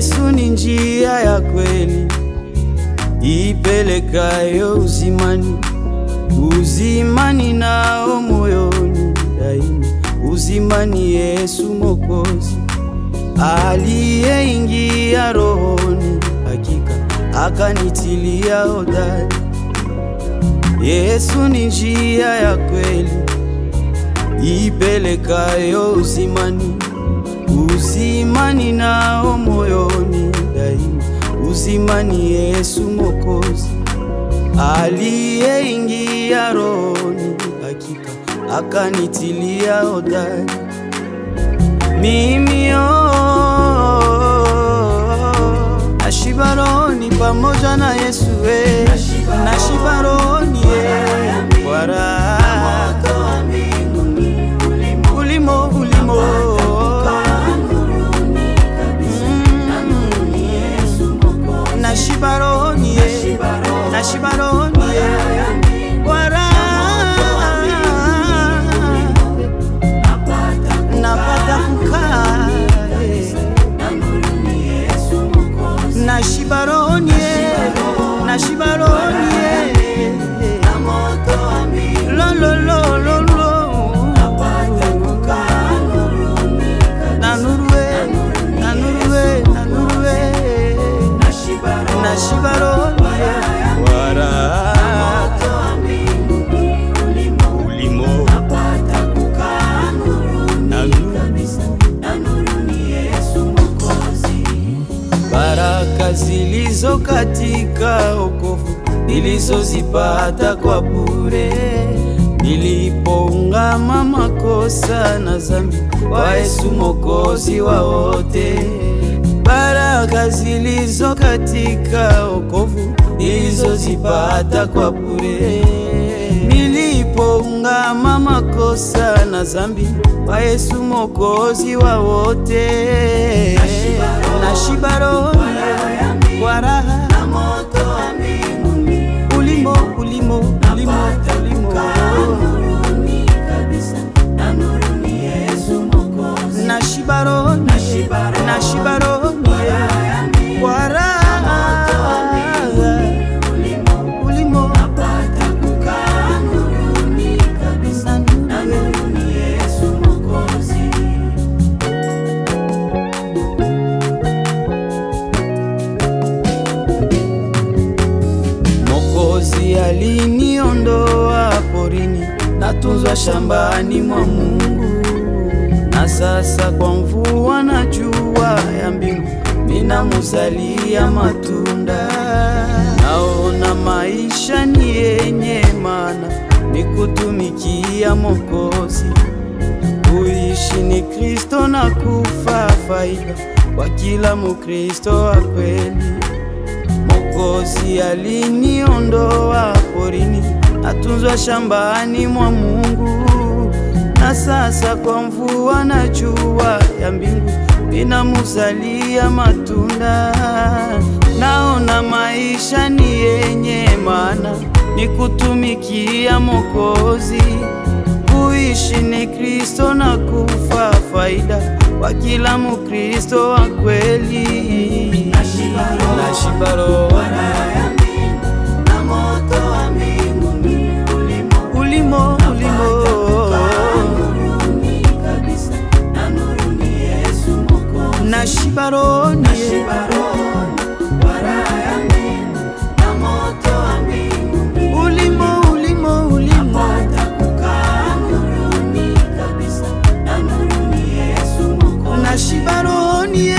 Yesu ni njia ya kweli ipelekayo uzimani, uzimani nao moyoni daima. Uzimani Yesu Mwokozi aliyeingia rohoni, hakika akanitilia hodari. Yesu ni njia ya kweli ipelekayo uzimani, uzimani nao moyoni daima. Uzimani Yesu Mwokozi aliyeingia rohoni, hakika akanitilia hodari. Mimi nashiba rohoni pamoja na Yesu, nashiba rohoni kwa raha ulimo ulimo. Nashiba rohoni, nashiba rohoni kwa raha, napata kukaa. Nashiba rohoni, nashiba rohoni lo lo lo lo lo, na nurue, na nurue, na nurue. Nashiba rohoni kwa raha ulimo, napata kukaa nuruni Yesu Mwokozi. Baraka zilizo katika wokovu nilizozipata kwa bure, nilipoungama makosa na dhambi kwa Yesu Mwokozi wa wote. Baraka zilizo katika wokovu nilizozipata kwa bure, nilipoungama makosa na dhambi kwa Yesu Mwokozi wa wote. Nashiba rohoni kwa raha ulimo ulimo ulimo ulimo. Nashiba rohoni, nashiba rohoni kwa raha ulimo, napata kukaa nuruni kabisa, nuruni Yesu Mwokozi. Mwokozi aliniondoa porini, natunzwa shambani mwa Mungu. Na sasa kwa mvua na jua ya mbingu minamuzalia matunda. Naona maisha ni yenye maana, ni kutumikia Mwokozi. Kuishi ni Kristo na kufa faida kwa kila Mkristo wa kweli. Mwokozi aliniondoa porini, natunzwa shambani mwa Mungu. Na sasa kwa mvua na jua ya mbingu minamuzalia matunda. Naona maisha ni yenye maana, ni kutumikia Mwokozi. Kuishi ni Kristo na kufa faida kwa kila Mkristo wa kweli. Nashiba rohoni ulimo ulimo, nashiba rohoni ulimo ulimo ulimo. Nashiba rohoni,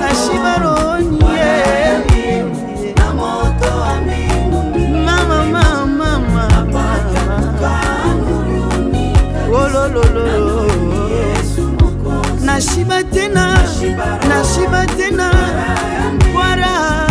nashiba rohoni mama mama mama, oh lo lo lo. Nashiba tena, nashiba tena kwa raha